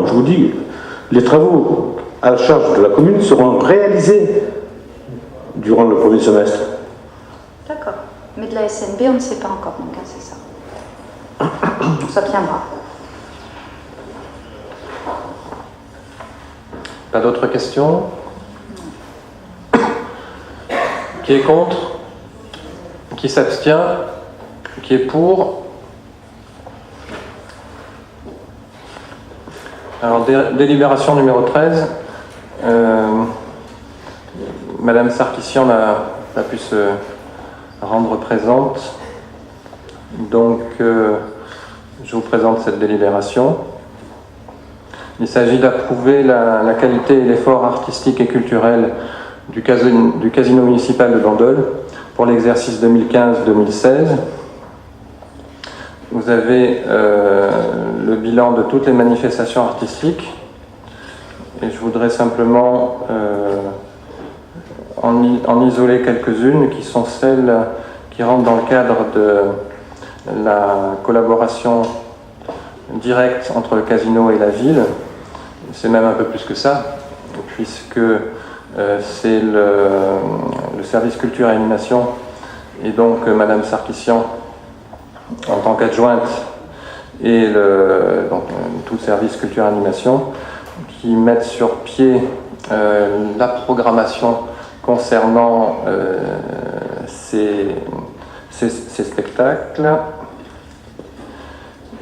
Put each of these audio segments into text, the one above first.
je vous dis, les travaux à la charge de la commune seront réalisés durant le premier semestre. D'accord. Mais de la SNB, on ne sait pas encore, donc hein, c'est ça. Ça tiendra. Pas d'autres questions? Qui est contre? Qui s'abstient? Qui est pour? Alors, délibération numéro 13. Madame Sarkissian n'a pas pu se rendre présente. Donc, je vous présente cette délibération. Il s'agit d'approuver la qualité et l'effort artistique et culturel du casino municipal de Bandol pour l'exercice 2015-2016. Vous avez le bilan de toutes les manifestations artistiques et je voudrais simplement en isoler quelques-unes qui sont celles qui rentrent dans le cadre de la collaboration directe entre le casino et la ville. C'est même un peu plus que ça, puisque c'est le service culture et animation et donc Madame Sarkissian en tant qu'adjointe et donc, tout le service culture et animation qui mettent sur pied la programmation concernant ces spectacles.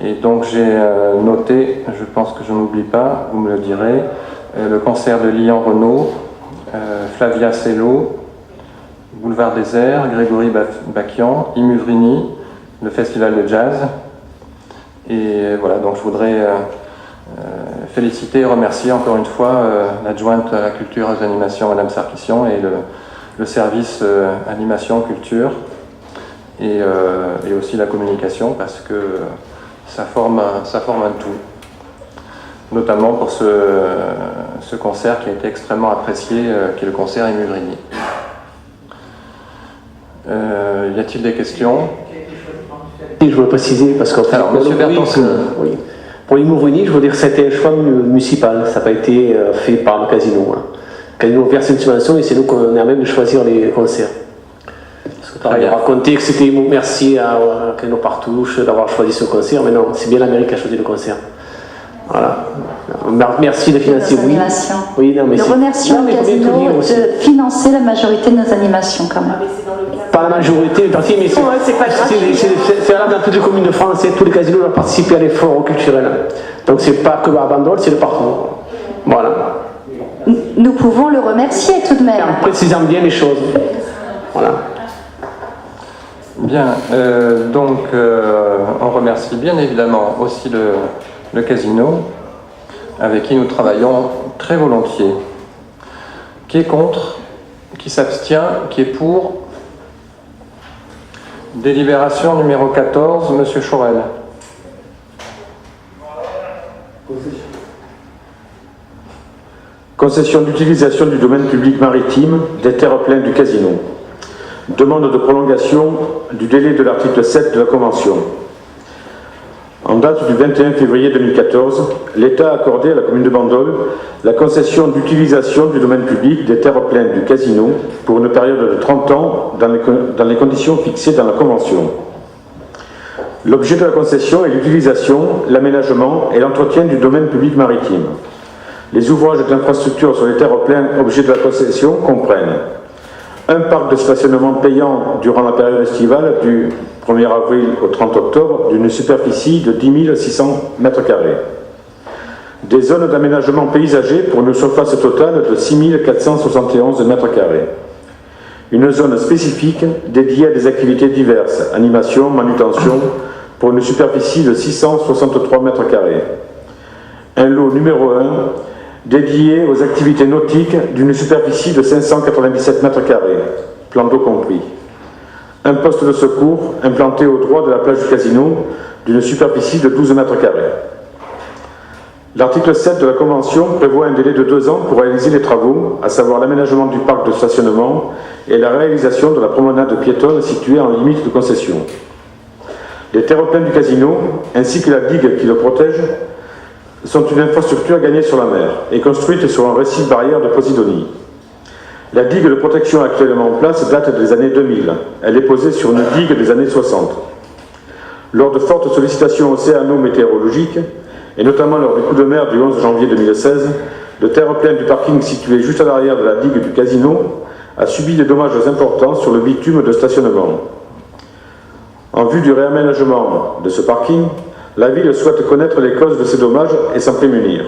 Et donc j'ai noté, je pense que je n'oublie pas, vous me le direz, le concert de Lian Renaud, Flavia Cello, Boulevard des Airs, Grégory Bakian, Imuvrini, le festival de jazz. Et voilà, donc je voudrais féliciter et remercier encore une fois l'adjointe à la culture et aux animations, Madame Sarkissian, et le service animation culture, et aussi la communication, parce que ça forme un tout, notamment pour ce concert qui a été extrêmement apprécié, qui est le concert Imuvrini. Y a-t-il des questions? Et je veux préciser, parce qu'en fait, alors, Monsieur Bertens, oui. Pour Imuvrini, je veux dire que c'était un choix municipal, ça n'a pas été fait par le casino. Hein. Le casino verse une subvention et c'est nous qu'on a même de choisir les concerts. Pareil, raconter que c'était merci à Casino Partouche d'avoir choisi ce concert, mais non, c'est bien l'Amérique qui a choisi le concert. Voilà. Merci de financer, oui. Oui, non, mais nous remercions le casino de financer la majorité de nos animations, quand même. Pas la majorité, mais c'est valable dans toutes les communes de France, et tous les casinos doivent participer à l'effort culturel. Donc c'est pas que à Bandol, c'est le partout. Voilà. Nous pouvons le remercier tout de même. En précisant bien les choses. Voilà. Bien, donc on remercie bien évidemment aussi le casino, avec qui nous travaillons très volontiers. Qui est contre? Qui s'abstient? Qui est pour? Délibération numéro 14, Monsieur Chaurel. Concession d'utilisation du domaine public maritime des terre-pleins du casino. Demande de prolongation du délai de l'article 7 de la Convention. En date du 21 février 2014, l'État a accordé à la commune de Bandol la concession d'utilisation du domaine public des terre-pleins du casino pour une période de 30 ans dans les conditions fixées dans la Convention. L'objet de la concession est l'utilisation, l'aménagement et l'entretien du domaine public maritime. Les ouvrages d'infrastructure sur les terre-pleins objets de la concession comprennent un parc de stationnement payant durant la période estivale du 1er avril au 30 octobre d'une superficie de 10 600 m². Des zones d'aménagement paysager pour une surface totale de 6 471 m². Une zone spécifique dédiée à des activités diverses, animation, manutention, pour une superficie de 663 m². Un lot numéro 1 dédié aux activités nautiques d'une superficie de 597 m², plan d'eau compris. Un poste de secours implanté au droit de la plage du casino d'une superficie de 12 m². L'article 7 de la Convention prévoit un délai de 2 ans pour réaliser les travaux, à savoir l'aménagement du parc de stationnement et la réalisation de la promenade piétonne située en limite de concession. Les terre-pleins du casino, ainsi que la digue qui le protège, sont une infrastructure gagnée sur la mer et construite sur un récif barrière de Posidonie. La digue de protection actuellement en place date des années 2000. Elle est posée sur une digue des années 60. Lors de fortes sollicitations océano-météorologiques, et notamment lors du coup de mer du 11 janvier 2016, le terre-plein du parking situé juste à l'arrière de la digue du Casino a subi des dommages importants sur le bitume de stationnement. En vue du réaménagement de ce parking, la ville souhaite connaître les causes de ces dommages et s'en prémunir.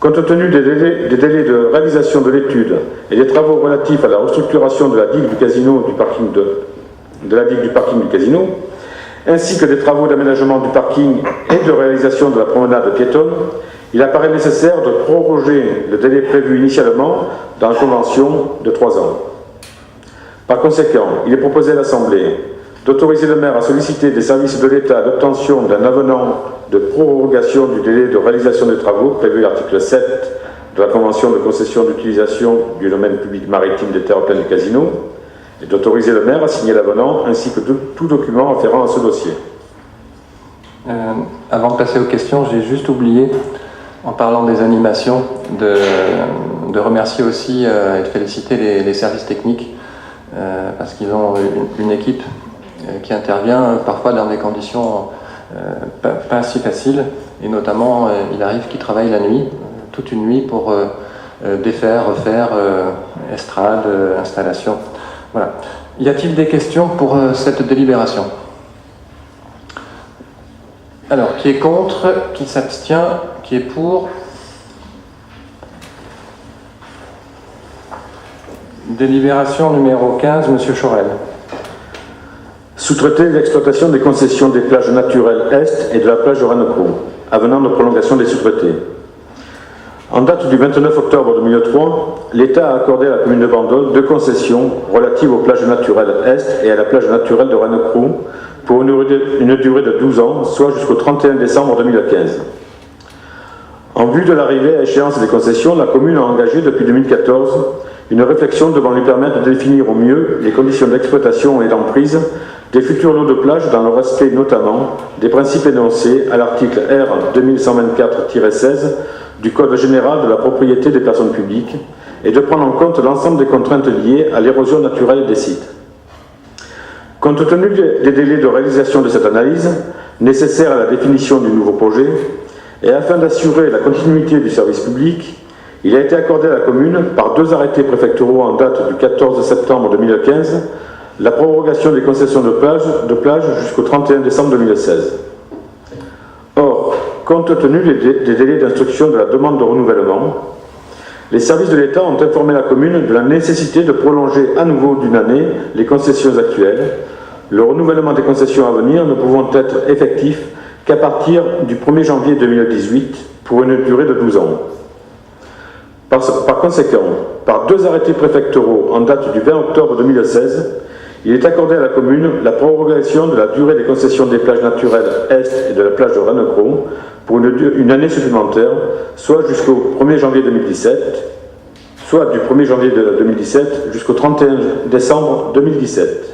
Compte tenu des délais de réalisation de l'étude et des travaux relatifs à la restructuration de la digue du Casino de la digue du parking du Casino, ainsi que des travaux d'aménagement du parking et de réalisation de la promenade piétonne, il apparaît nécessaire de proroger le délai prévu initialement dans la Convention de 3 ans. Par conséquent, il est proposé à l'Assemblée d'autoriser le maire à solliciter des services de l'État l'obtention d'un avenant de prorogation du délai de réalisation des travaux prévu à l'article 7 de la Convention de concession d'utilisation du domaine public maritime des terres pleines du Casino, et d'autoriser le maire à signer l'avenant ainsi que tout document afférent à ce dossier. Avant de passer aux questions, j'ai juste oublié, en parlant des animations, de remercier aussi et de féliciter les services techniques parce qu'ils ont une équipe qui intervient parfois dans des conditions pas si faciles, et notamment il arrive qu'ils travaillent la nuit, toute une nuit pour défaire, refaire, estrade, installation. Voilà. Y a-t-il des questions pour cette délibération? Alors, qui est contre, qui s'abstient, qui est pour? Délibération numéro 15, Monsieur Chorel. Sous-traiter l'exploitation des concessions des plages naturelles Est et de la plage de Ranocro, avenant de prolongation des sous-traités. En date du 29 octobre 2003, l'État a accordé à la commune de Bandol 2 concessions relatives aux plages naturelles Est et à la plage naturelle de Ranocro pour une durée de 12 ans, soit jusqu'au 31 décembre 2015. En vue de l'arrivée à échéance des concessions, la commune a engagé depuis 2014 une réflexion devant lui permettre de définir au mieux les conditions d'exploitation et d'emprise des futurs lots de plage dans le respect notamment des principes énoncés à l'article R 2124-16 du Code général de la propriété des personnes publiques et de prendre en compte l'ensemble des contraintes liées à l'érosion naturelle des sites. Compte tenu des délais de réalisation de cette analyse, nécessaires à la définition du nouveau projet, et afin d'assurer la continuité du service public, il a été accordé à la commune, par 2 arrêtés préfectoraux en date du 14 septembre 2015, la prorogation des concessions de plage jusqu'au 31 décembre 2016. Or, compte tenu des délais d'instruction de la demande de renouvellement, les services de l'État ont informé la commune de la nécessité de prolonger à nouveau d'une année les concessions actuelles, le renouvellement des concessions à venir ne pouvant être effectif qu'à partir du 1er janvier 2018 pour une durée de 12 ans. Par conséquent, par 2 arrêtés préfectoraux en date du 20 octobre 2016, il est accordé à la commune la prorogation de la durée des concessions des plages naturelles Est et de la plage de Ranocro pour une année supplémentaire, soit jusqu'au 1er janvier 2017, soit du 1er janvier 2017 jusqu'au 31 décembre 2017,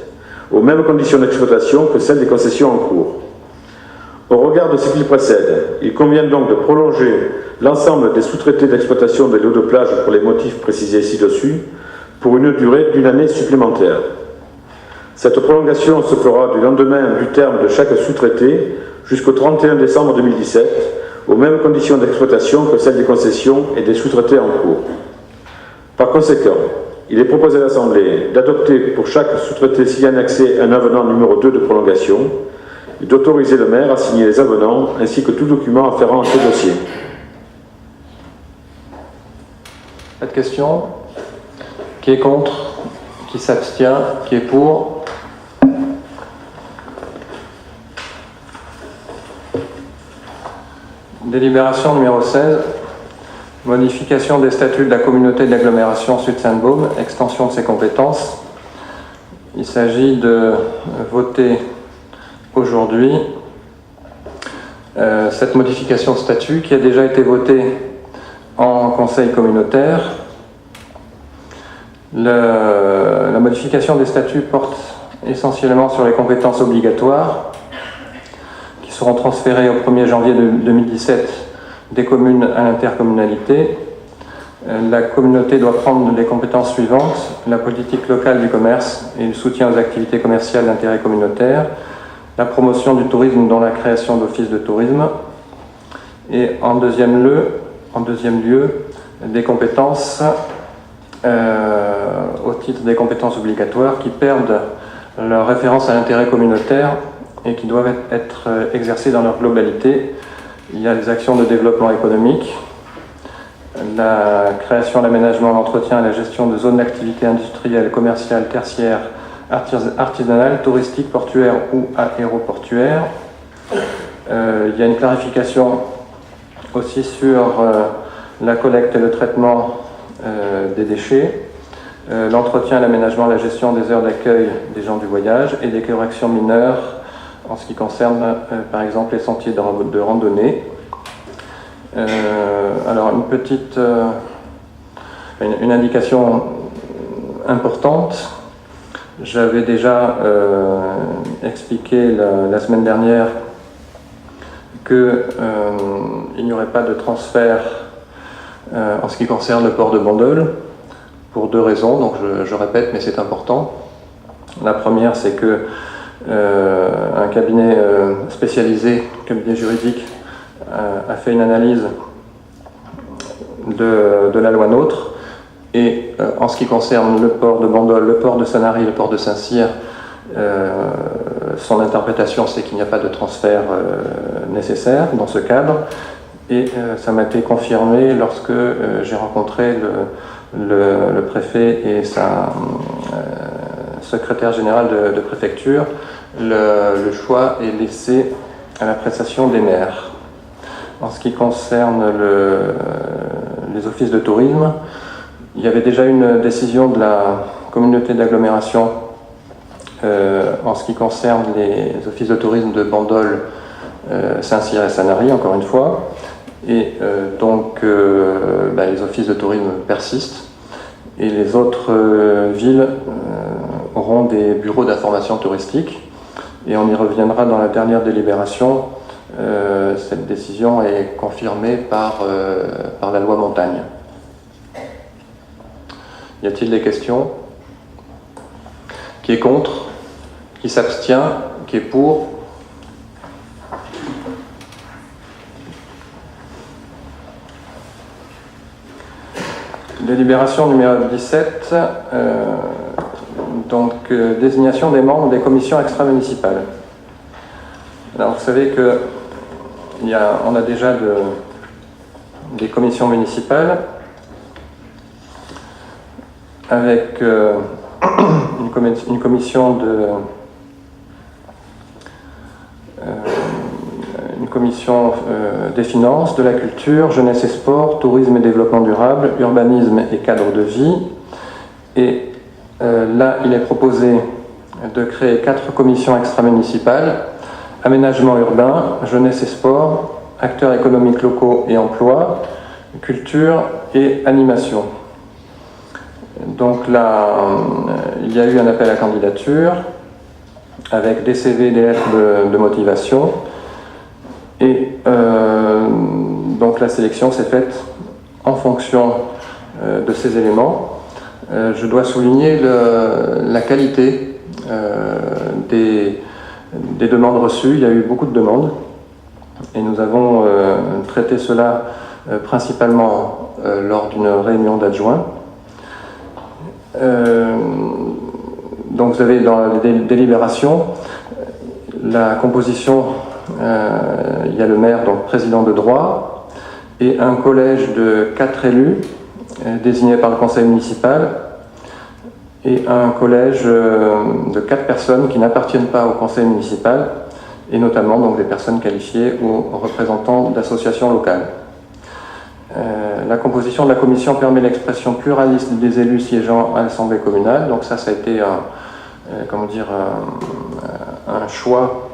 aux mêmes conditions d'exploitation que celles des concessions en cours. Au regard de ce qui précède, il convient donc de prolonger l'ensemble des sous-traités d'exploitation des lots de plage pour les motifs précisés ci-dessus pour une durée d'une année supplémentaire. Cette prolongation se fera du lendemain du terme de chaque sous-traité jusqu'au 31 décembre 2017, aux mêmes conditions d'exploitation que celles des concessions et des sous-traités en cours. Par conséquent, il est proposé à l'Assemblée d'adopter pour chaque sous-traité s'y annexé un avenant numéro 2 de prolongation et d'autoriser le maire à signer les avenants ainsi que tout document afférent à ce dossier. Pas de questions? Qui est contre? Qui s'abstient? Qui est pour? Délibération numéro 16. Modification des statuts de la communauté d'agglomération Sud-Sainte-Baume, extension de ses compétences. Il s'agit de voter aujourd'hui cette modification de statut qui a déjà été votée en conseil communautaire. La modification des statuts porte essentiellement sur les compétences obligatoires qui seront transférées au 1er janvier 2017 des communes à l'intercommunalité. La communauté doit prendre les compétences suivantes: la politique locale du commerce et le soutien aux activités commerciales d'intérêt communautaire, la promotion du tourisme dont la création d'offices de tourisme, et en deuxième lieu des compétences au titre des compétences obligatoires qui perdent leur référence à l'intérêt communautaire et qui doivent être exercées dans leur globalité. Il y a les actions de développement économique, la création, l'aménagement, l'entretien et la gestion de zones d'activité industrielle, commerciale, tertiaire, artisanale, touristique, portuaire ou aéroportuaire. Il y a une clarification aussi sur la collecte et le traitement des déchets, l'entretien, l'aménagement, la gestion des heures d'accueil des gens du voyage et des corrections mineures en ce qui concerne par exemple les sentiers de randonnée. Alors une indication importante, j'avais déjà expliqué la semaine dernière qu'il n'y aurait pas de transfert en ce qui concerne le port de Bandol pour deux raisons, donc je répète mais c'est important. La première, c'est que un cabinet spécialisé, cabinet juridique, a fait une analyse de la loi NOTRe et en ce qui concerne le port de Bandol, le port de Sanary, le port de Saint-Cyr, son interprétation c'est qu'il n'y a pas de transfert nécessaire dans ce cadre et ça m'a été confirmé lorsque j'ai rencontré le préfet et sa secrétaire général de préfecture. Le choix est laissé à l'appréciation des maires. En ce qui concerne les offices de tourisme, il y avait déjà une décision de la communauté d'agglomération en ce qui concerne les offices de tourisme de Bandol, Saint-Cyr et Sanary, encore une fois. Et donc les offices de tourisme persistent et les autres villes auront des bureaux d'information touristique et on y reviendra dans la dernière délibération. Cette décision est confirmée par la loi Montagne. Y a-t-il des questions? Qui est contre? Qui s'abstient? Qui est pour? Délibération numéro 17, désignation des membres des commissions extra-municipales. Alors vous savez que on a déjà des commissions municipales avec une commission des finances, de la culture, jeunesse et sport, tourisme et développement durable, urbanisme et cadre de vie. Et là, il est proposé de créer 4 commissions extra-municipales: aménagement urbain, jeunesse et sport, acteurs économiques locaux et emploi, culture et animation. Donc là, il y a eu un appel à candidature avec des CV, des lettres de motivation. Et donc la sélection s'est faite en fonction de ces éléments. Je dois souligner la qualité des demandes reçues. Il y a eu beaucoup de demandes et nous avons traité cela principalement lors d'une réunion d'adjoints. Donc vous avez dans les délibérations la composition, il y a le maire, donc président de droit, et un collège de 4 élus désignés par le conseil municipal, et un collège de 4 personnes qui n'appartiennent pas au conseil municipal, et notamment donc des personnes qualifiées ou représentants d'associations locales. La composition de la commission permet l'expression pluraliste des élus siégeant à l'Assemblée communale, donc ça a été un choix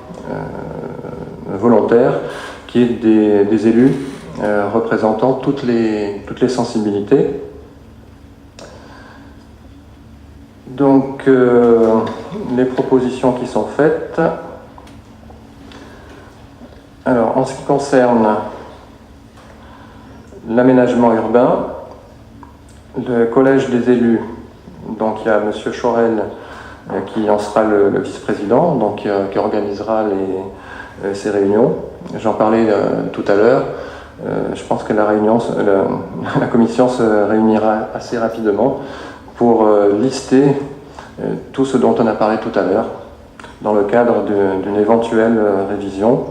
volontaire qui est des élus représentant toutes les sensibilités. Donc les propositions qui sont faites. Alors en ce qui concerne l'aménagement urbain, le collège des élus, donc il y a M. Chorel qui en sera le vice-président, donc qui organisera ces réunions. J'en parlais tout à l'heure. Je pense que la commission se réunira assez rapidement pour lister tout ce dont on a parlé tout à l'heure dans le cadre d'une éventuelle révision.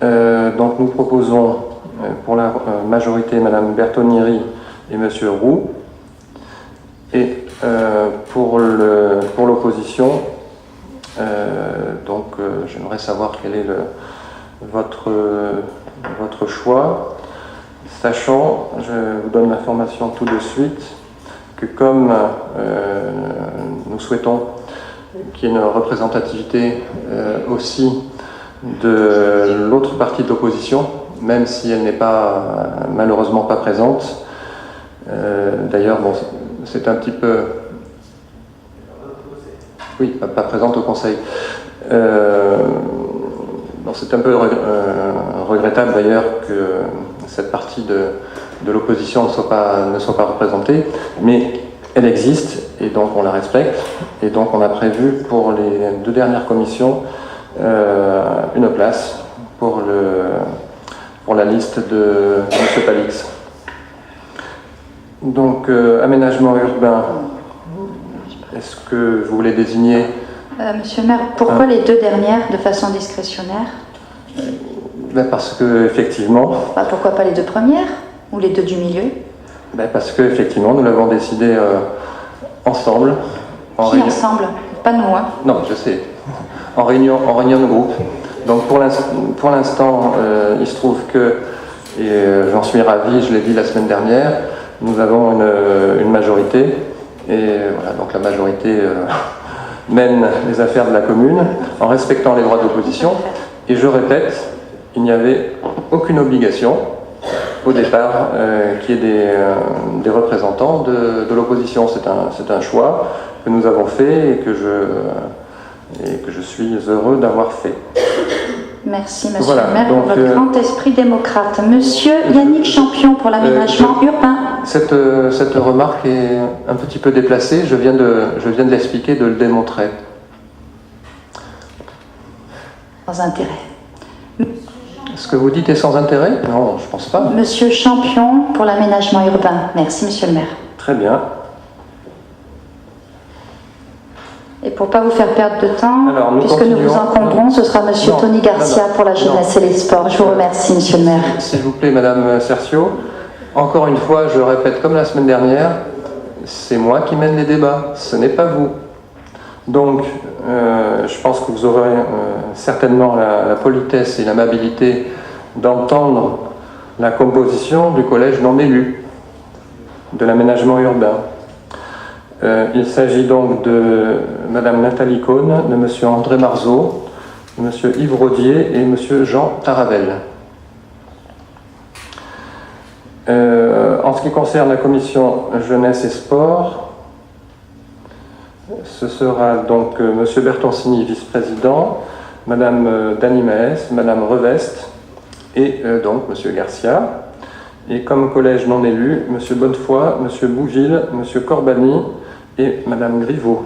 Donc nous proposons pour la majorité Mme Bertonieri et M. Roux, et pour l'opposition, j'aimerais savoir quel est votre choix, sachant, je vous donne l'information tout de suite, que comme nous souhaitons qu'il y ait une représentativité aussi de l'autre partie de l'opposition, même si elle n'est malheureusement pas présente. D'ailleurs, bon, c'est un petit peu... Oui, pas présente au Conseil. C'est un peu regrettable d'ailleurs que cette partie de l'opposition ne soit pas représentée, mais elle existe et donc on la respecte. Et donc on a prévu pour les 2 dernières commissions une place pour la liste de M. Palix. Donc aménagement urbain, est-ce que vous voulez désigner Monsieur le maire, pourquoi les 2 dernières de façon discrétionnaire? Parce que effectivement. Pourquoi pas les 2 premières ou les 2 du milieu? Parce que effectivement, nous l'avons décidé ensemble. Ensemble? Pas nous, hein? Non, je sais. En réunion de groupe. Donc pour l'instant, il se trouve que, et j'en suis ravi, je l'ai dit la semaine dernière, nous avons une majorité. Et voilà, donc la majorité mène les affaires de la commune en respectant les droits d'opposition. Et je répète, il n'y avait aucune obligation au départ qu'il y ait des représentants de l'opposition. C'est un choix que nous avons fait et que je suis heureux d'avoir fait. Merci, monsieur le maire, pour votre grand esprit démocrate. Monsieur Yannick Champion, pour l'aménagement urbain. Cette remarque est un petit peu déplacée. Je viens de l'expliquer, de le démontrer. Sans intérêt. Ce que vous dites est sans intérêt? Non, je ne pense pas. Monsieur Champion, pour l'aménagement urbain. Merci, monsieur le maire. Très bien. Et pour ne pas vous faire perdre de temps, puisque continuons. nous vous encombrons, ce sera monsieur Tony Garcia pour la jeunesse et les sports. Je vous remercie, monsieur le maire. S'il vous plaît, madame Cercio. Encore une fois, je répète comme la semaine dernière, c'est moi qui mène les débats, ce n'est pas vous. Donc, je pense que vous aurez certainement la politesse et l'amabilité d'entendre la composition du collège non élu de l'aménagement urbain. Il s'agit donc de Madame Nathalie Cohn, de Monsieur André Marzeau, de Monsieur Yves Rodier et Monsieur Jean Taravel. En ce qui concerne la commission jeunesse et sport, ce sera donc Monsieur Bertoncini, vice-président, Madame Dany Maes, Madame Revest et donc Monsieur Garcia. Et comme collège non élu, Monsieur Bonnefoy, Monsieur Bouville, Monsieur Corbani et Madame Griveaux.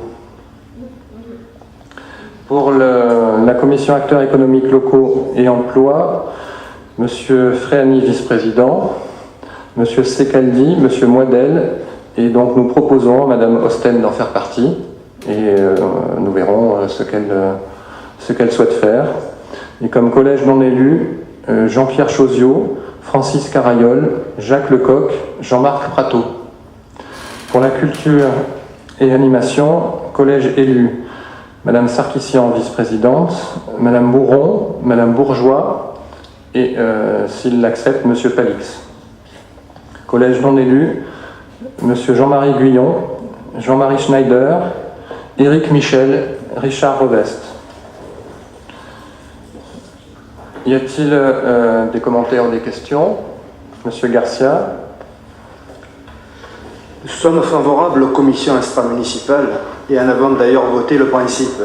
Pour la commission acteurs économiques locaux et emploi, Monsieur Fréani, vice-président, Monsieur Secaldi, Monsieur Moidel, et donc nous proposons à Madame Osten d'en faire partie, et nous verrons ce qu'elle souhaite faire. Et comme collège non élu, Jean-Pierre Chauziot, Francis Carayol, Jacques Lecoq, Jean-Marc Prateau. Pour la culture et animation, collège élu, Madame Sarkissian, vice-présidente, Madame Bourron, Madame Bourgeois, et s'il l'accepte, Monsieur Palix. Collège non élu, Monsieur Jean-Marie Guyon, Jean-Marie Schneider, Éric Michel, Richard Revest. Y a-t-il des commentaires ou des questions? Monsieur Garcia. Nous sommes favorables aux commissions extra-municipales et en avons d'ailleurs voté le principe.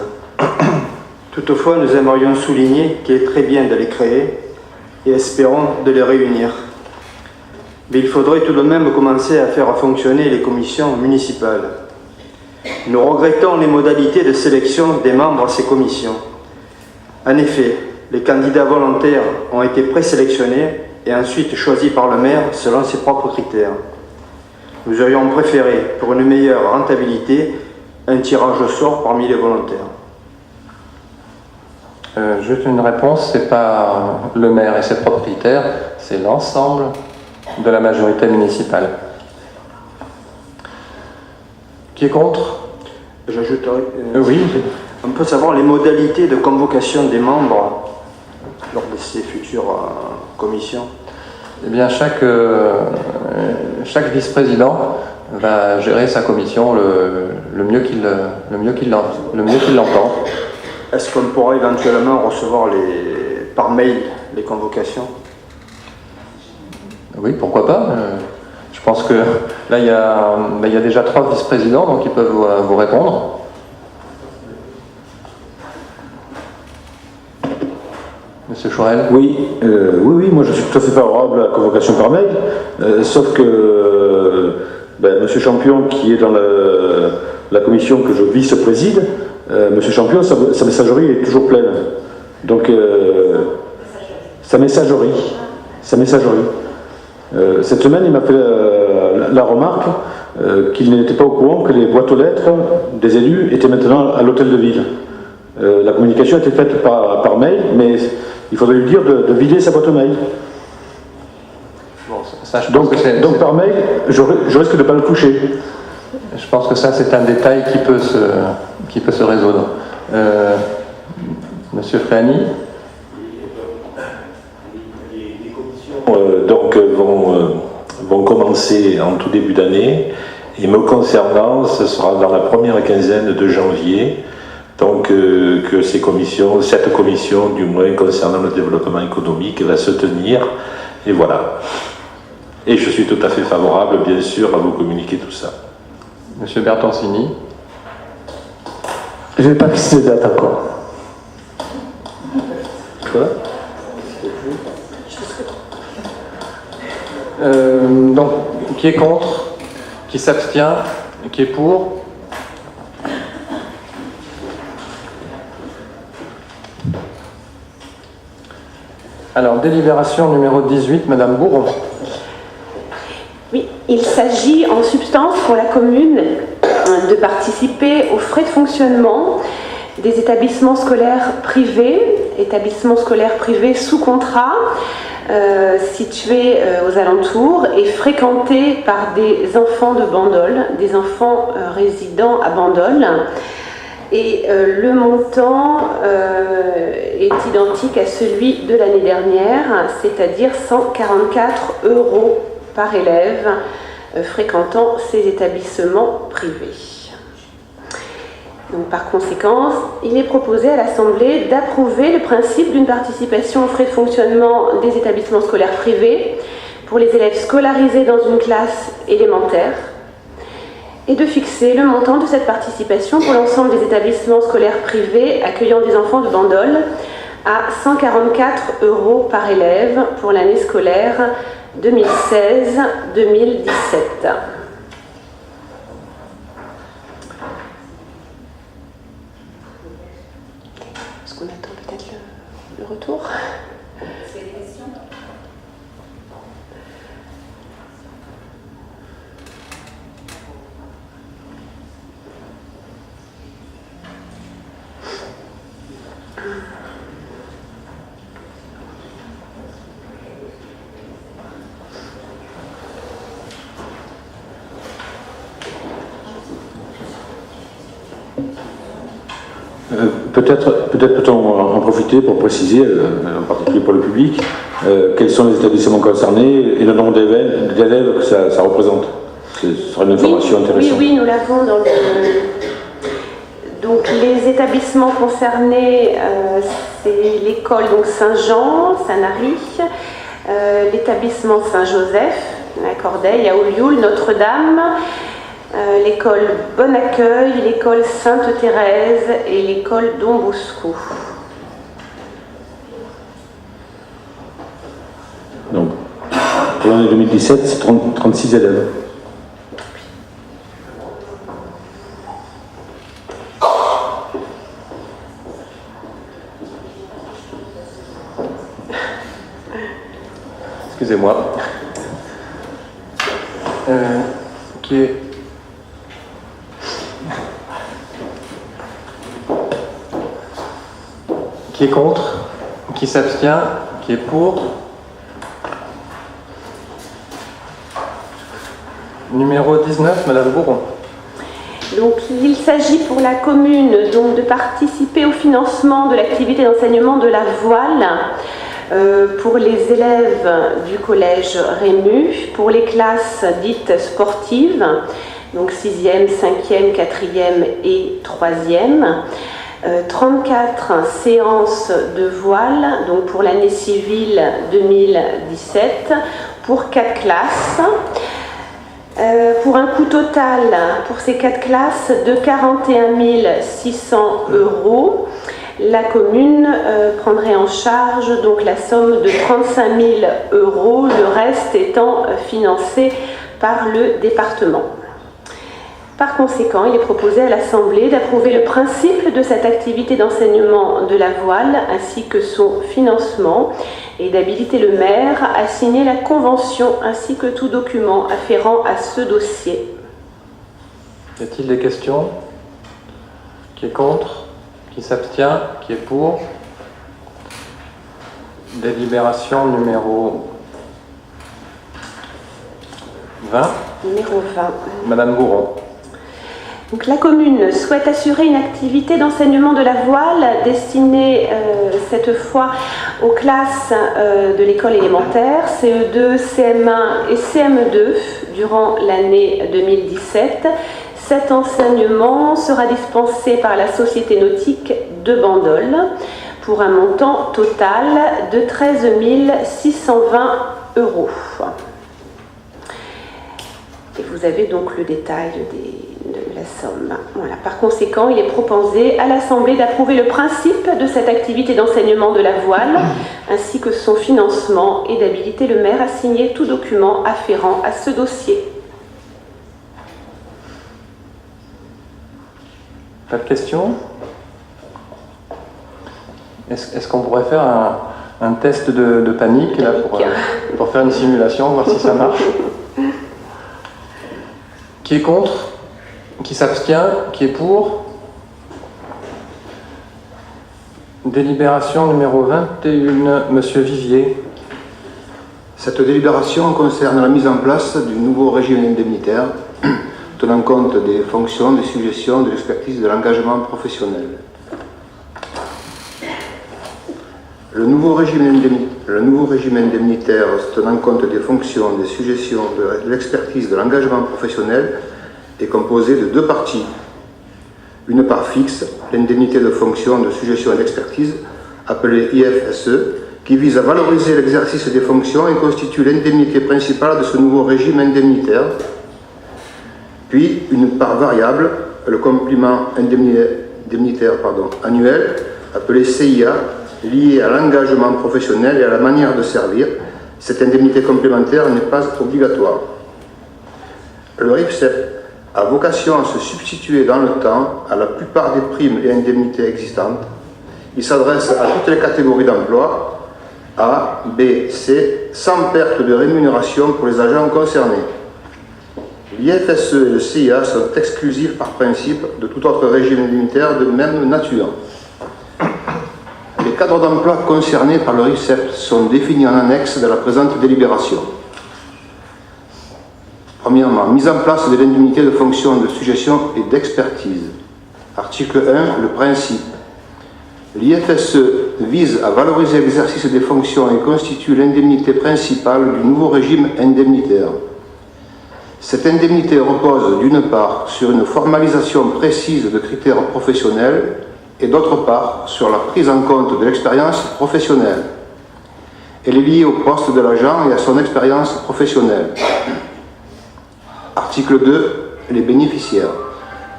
Toutefois, nous aimerions souligner qu'il est très bien de les créer et espérons de les réunir. Mais il faudrait tout de même commencer à faire fonctionner les commissions municipales. Nous regrettons les modalités de sélection des membres à ces commissions. En effet, les candidats volontaires ont été présélectionnés et ensuite choisis par le maire selon ses propres critères. Nous aurions préféré, pour une meilleure rentabilité, un tirage au sort parmi les volontaires. Juste une réponse, c'est pas le maire et ses propres critères, c'est l'ensemble de la majorité municipale. Qui est contre? J'ajouterais, Oui. on peut savoir les modalités de convocation des membres lors de ces futures commissions. Eh bien, chaque vice-président va gérer sa commission le mieux qu'il l'entend. Est-ce qu'on pourra éventuellement recevoir par mail les convocations? Oui, pourquoi pas. Je pense que là, il y a déjà 3 vice-présidents, donc ils peuvent vous répondre. Monsieur Chourel? Oui, moi je suis tout à fait favorable à la convocation par mail, sauf que Monsieur Champion, qui est dans la commission que je vice-préside, Monsieur Champion, sa messagerie est toujours pleine. Donc, sa messagerie. Cette semaine, il m'a fait la remarque qu'il n'était pas au courant que les boîtes aux lettres des élus étaient maintenant à l'hôtel de ville. La communication était faite par mail, mais il faudrait lui dire de vider sa boîte aux mail. Bon, ça, je pense que donc par mail, je risque de ne pas le toucher. Je pense que ça, c'est un détail qui peut se résoudre. Monsieur Fréani? Vont commencer en tout début d'année, et me concernant, ce sera dans la première quinzaine de janvier, donc que cette commission, du moins concernant le développement économique, va se tenir, et voilà. Et je suis tout à fait favorable, bien sûr, à vous communiquer tout ça. Monsieur Bertoncini? Je n'ai pas fixé de date encore. Quoi? Donc, qui est contre? Qui s'abstient? Qui est pour? Alors, délibération numéro 18, Madame Bourron. Oui, il s'agit en substance pour la commune de participer aux frais de fonctionnement des établissements scolaires privés sous contrat, situés aux alentours et fréquentés par des enfants de Bandol, des enfants résidant à Bandol. Et le montant est identique à celui de l'année dernière, c'est-à-dire 144 € par élève fréquentant ces établissements privés. Donc, par conséquent, il est proposé à l'Assemblée d'approuver le principe d'une participation aux frais de fonctionnement des établissements scolaires privés pour les élèves scolarisés dans une classe élémentaire et de fixer le montant de cette participation pour l'ensemble des établissements scolaires privés accueillant des enfants de Bandol à 144 € par élève pour l'année scolaire 2016-2017. Est-ce qu'on attend peut-être le retour? C'est des questions. Peut-être peut-on en profiter pour préciser, en particulier pour le public, quels sont les établissements concernés et le nombre d'élèves que ça représente. Ce serait une information intéressante. Oui, nous l'avons dans le... Donc les établissements concernés, c'est l'école Saint-Jean, Saint-Nary, l'établissement Saint-Joseph, à Corbeil, à Olioul, Notre-Dame, l'école Bon Accueil, l'école Sainte-Thérèse et l'école Don Bosco. Donc, Pour l'année 2017, c'est 36 élèves. Excusez-moi. Qui est contre? Qui s'abstient? Qui est pour? Numéro 19, Madame Bourron. Donc, il s'agit pour la commune donc, de participer au financement de l'activité d'enseignement de la voile pour les élèves du collège Rému, pour les classes dites sportives, donc 6e, 5e, 4e et 3e. 34 séances de voile, donc pour l'année civile 2017, pour 4 classes. Pour un coût total pour ces 4 classes de 41 600 €. La commune prendrait en charge donc la somme de 35 000 €, le reste étant financé par le département. Par conséquent, il est proposé à l'Assemblée d'approuver le principe de cette activité d'enseignement de la voile ainsi que son financement et d'habiliter le maire à signer la convention ainsi que tout document afférent à ce dossier. Y a-t-il des questions? Qui est contre? Qui s'abstient? Qui est pour? Délibération numéro 20. Numéro 20. Madame Bourron. Donc, la commune souhaite assurer une activité d'enseignement de la voile destinée cette fois aux classes de l'école élémentaire, CE2, CM1 et CM2 durant l'année 2017. Cet enseignement sera dispensé par la Société nautique de Bandol pour un montant total de 13 620 €. Et vous avez donc le détail de la somme. Voilà. Par conséquent, il est proposé à l'Assemblée d'approuver le principe de cette activité d'enseignement de la voile, ainsi que son financement, et d'habiliter le maire à signer tout document afférent à ce dossier. Pas de questions? Est-ce qu'on pourrait faire un test de panique là, pour faire une simulation, voir si ça marche? Qui est contre? Qui s'abstient? Qui est pour? Délibération numéro 21, Monsieur Vivier. Cette délibération concerne la mise en place du nouveau régime indemnitaire tenant compte des fonctions, des suggestions, de l'expertise et de l'engagement professionnel. Le nouveau régime indemnitaire tenant compte des fonctions, des suggestions, de l'expertise, de l'engagement professionnel est composé de 2 parties. Une part fixe, l'indemnité de fonction, de suggestion et d'expertise, appelée IFSE, qui vise à valoriser l'exercice des fonctions et constitue l'indemnité principale de ce nouveau régime indemnitaire. Puis une part variable, le complément indemnitaire annuel, appelé CIA, lié à l'engagement professionnel et à la manière de servir. Cette indemnité complémentaire n'est pas obligatoire. Le RIFSEP a vocation à se substituer dans le temps à la plupart des primes et indemnités existantes. Il s'adresse à toutes les catégories d'emploi, A, B, C, sans perte de rémunération pour les agents concernés. L'IFSE et le CIA sont exclusifs par principe de tout autre régime indemnitaire de même nature. Les cadres d'emploi concernés par le RIFSEP sont définis en annexe de la présente délibération. Premièrement, mise en place de l'indemnité de fonction, de suggestion et d'expertise. Article 1, le principe. L'IFSE vise à valoriser l'exercice des fonctions et constitue l'indemnité principale du nouveau régime indemnitaire. Cette indemnité repose d'une part sur une formalisation précise de critères professionnels et d'autre part sur la prise en compte de l'expérience professionnelle. Elle est liée au poste de l'agent et à son expérience professionnelle. Article 2. Les bénéficiaires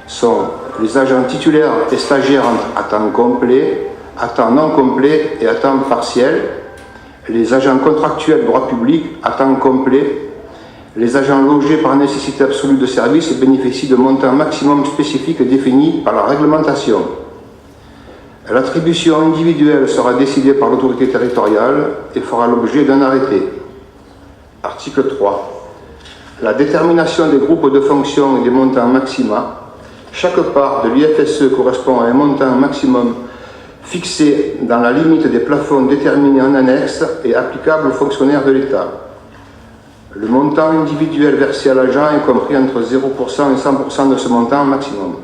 sont les agents titulaires et stagiaires à temps complet, à temps non complet et à temps partiel, les agents contractuels de droit public à temps complet, les agents logés par nécessité absolue de service bénéficient de montants maximum spécifiques définis par la réglementation. L'attribution individuelle sera décidée par l'autorité territoriale et fera l'objet d'un arrêté. Article 3. La détermination des groupes de fonctions et des montants maxima. Chaque part de l'IFSE correspond à un montant maximum fixé dans la limite des plafonds déterminés en annexe et applicable aux fonctionnaires de l'État. Le montant individuel versé à l'agent est compris entre 0% et 100% de ce montant maximum.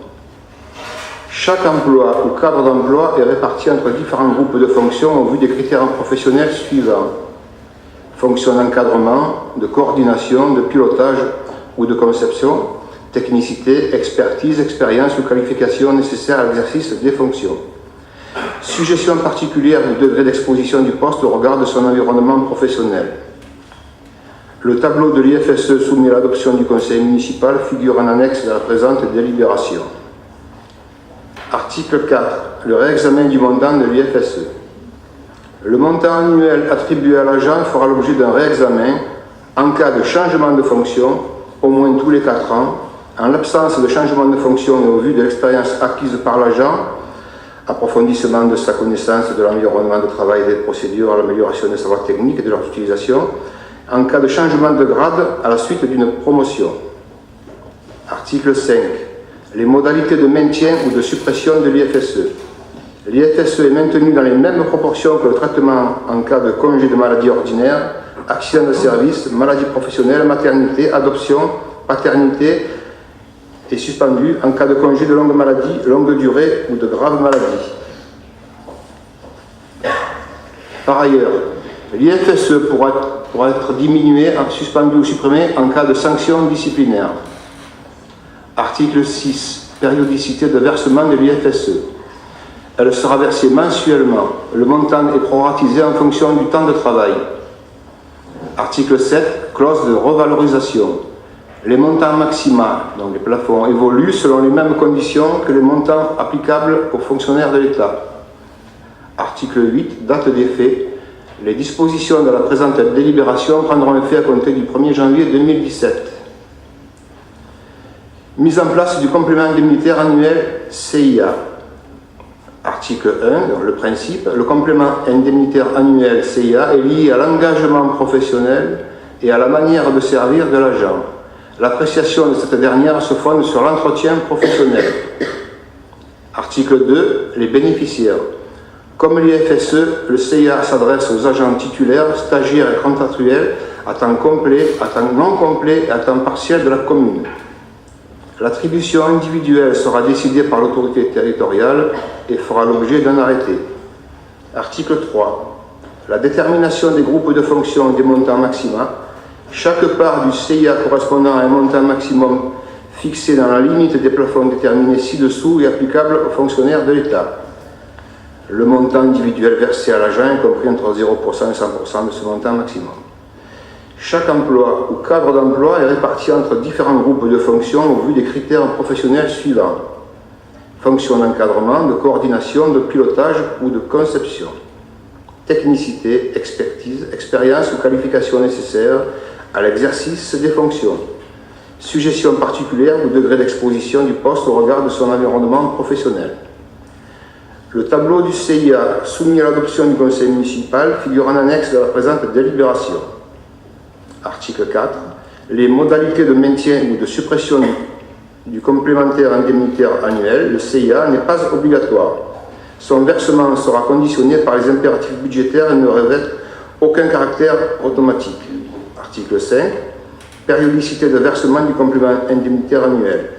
Chaque emploi ou cadre d'emploi est réparti entre différents groupes de fonctions au vu des critères professionnels suivants. Fonction d'encadrement, de coordination, de pilotage ou de conception, technicité, expertise, expérience ou qualification nécessaires à l'exercice des fonctions. Suggestion particulière du degré d'exposition du poste au regard de son environnement professionnel. Le tableau de l'IFSE soumis à l'adoption du conseil municipal figure en annexe de la présente délibération. Article 4. Le réexamen du montant de l'IFSE. Le montant annuel attribué à l'agent fera l'objet d'un réexamen en cas de changement de fonction, au moins tous les 4 ans, en l'absence de changement de fonction et au vu de l'expérience acquise par l'agent, approfondissement de sa connaissance de l'environnement de travail et des procédures, l'amélioration des savoirs techniques et de leur utilisation, en cas de changement de grade à la suite d'une promotion. Article 5. Les modalités de maintien ou de suppression de l'IFSE. L'IFSE est maintenu dans les mêmes proportions que le traitement en cas de congé de maladie ordinaire, accident de service, maladie professionnelle, maternité, adoption, paternité et suspendu en cas de congé de longue maladie, longue durée ou de grave maladie. Par ailleurs, l'IFSE pourra être diminué, suspendu ou supprimé en cas de sanction disciplinaire. Article 6. Périodicité de versement de l'IFSE. Elle sera versée mensuellement. Le montant est proratisé en fonction du temps de travail. Article 7. Clause de revalorisation. Les montants maxima, donc les plafonds, évoluent selon les mêmes conditions que les montants applicables aux fonctionnaires de l'État. Article 8. Date d'effet. Les dispositions de la présente délibération prendront effet à compter du 1er janvier 2017. Mise en place du complément indemnitaire annuel CIA. Article 1, le principe. Le complément indemnitaire annuel CIA est lié à l'engagement professionnel et à la manière de servir de l'agent. L'appréciation de cette dernière se fonde sur l'entretien professionnel. Article 2, les bénéficiaires. Comme l'IFSE, le CIA s'adresse aux agents titulaires, stagiaires et contractuels à temps complet, à temps non complet et à temps partiel de la commune. L'attribution individuelle sera décidée par l'autorité territoriale et fera l'objet d'un arrêté. Article 3. La détermination des groupes de fonctions et des montants maxima. Chaque part du CIA correspondant à un montant maximum fixé dans la limite des plafonds déterminés ci-dessous est applicable aux fonctionnaires de l'État. Le montant individuel versé à l'agent est compris entre 0% et 100% de ce montant maximum. Chaque emploi ou cadre d'emploi est réparti entre différents groupes de fonctions au vu des critères professionnels suivants. Fonction d'encadrement, de coordination, de pilotage ou de conception. Technicité, expertise, expérience ou qualification nécessaires à l'exercice des fonctions. Suggestion particulière ou degré d'exposition du poste au regard de son environnement professionnel. Le tableau du CIA soumis à l'adoption du conseil municipal figure en annexe de la présente délibération. Article 4. Les modalités de maintien ou de suppression du complémentaire indemnitaire annuel, le CIA, n'est pas obligatoire. Son versement sera conditionné par les impératifs budgétaires et ne revêt aucun caractère automatique. Article 5. Périodicité de versement du complément indemnitaire annuel.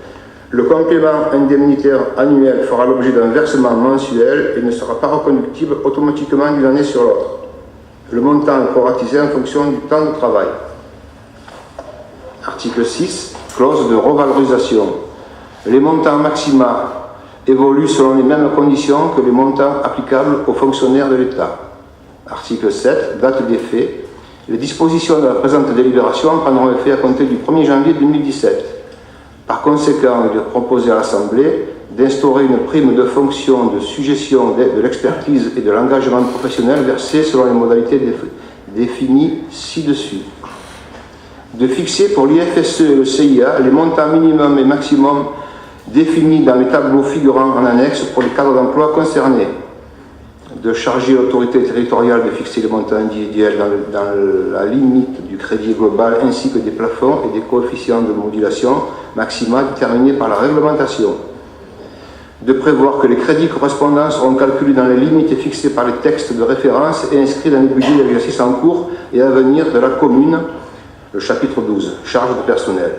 Le complément indemnitaire annuel fera l'objet d'un versement mensuel et ne sera pas reconductible automatiquement d'une année sur l'autre. Le montant est proratisé en fonction du temps de travail. Article 6. Clause de revalorisation. Les montants maxima évoluent selon les mêmes conditions que les montants applicables aux fonctionnaires de l'État. Article 7. Date d'effet. Les dispositions de la présente délibération prendront effet à compter du 1er janvier 2017. Par conséquent, il est proposé à l'Assemblée d'instaurer une prime de fonction de suggestion de l'expertise et de l'engagement professionnel versée selon les modalités définis ci-dessus. De fixer pour l'IFSE et le CIA les montants minimum et maximum définis dans les tableaux figurant en annexe pour les cadres d'emploi concernés. De charger l'autorité territoriale de fixer les montants individuels dans la limite du crédit global ainsi que des plafonds et des coefficients de modulation maximale déterminés par la réglementation. De prévoir que les crédits correspondants seront calculés dans les limites fixées par les textes de référence et inscrits dans les budgets de l'exercice en cours et à venir de la commune, le chapitre 12, charges de personnel.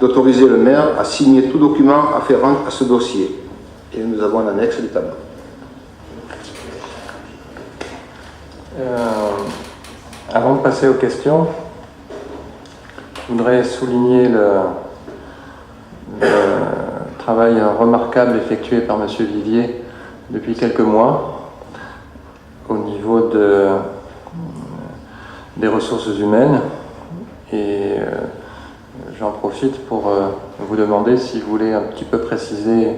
D'autoriser le maire à signer tout document afférent à ce dossier. Et nous avons en annexe les tableaux. Avant de passer aux questions, je voudrais souligner le travail remarquable effectué par M. Vivier depuis quelques mois au niveau des ressources humaines. Et j'en profite pour vous demander si vous voulez un petit peu préciser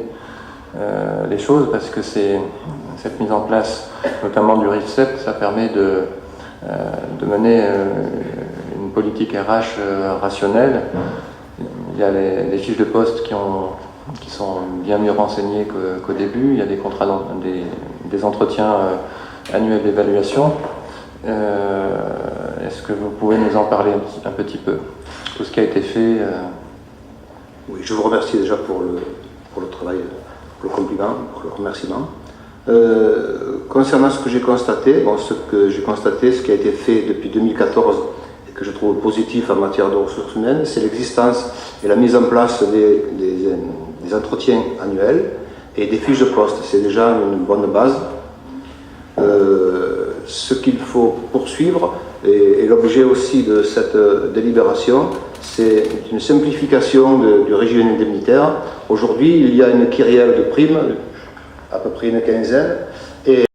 les choses, parce que cette mise en place, notamment du RIFSEP, ça permet de mener une politique RH rationnelle. Il y a les fiches de poste qui sont bien mieux renseignées qu'au début. Il y a des contrats, des entretiens annuels d'évaluation. Est-ce que vous pouvez nous en parler un petit peu? Tout ce qui a été fait. Oui, je vous remercie déjà pour le travail, pour le compliment, pour le remerciement. Concernant ce que j'ai constaté, ce qui a été fait depuis 2014 et que je trouve positif en matière de ressources humaines, c'est l'existence et la mise en place des entretiens annuels et des fiches de poste. C'est déjà une bonne base. Ce qu'il faut poursuivre, et l'objet aussi de cette délibération, c'est une simplification du régime indemnitaire. Aujourd'hui, il y a une kyrielle de primes, à peu près une quinzaine, et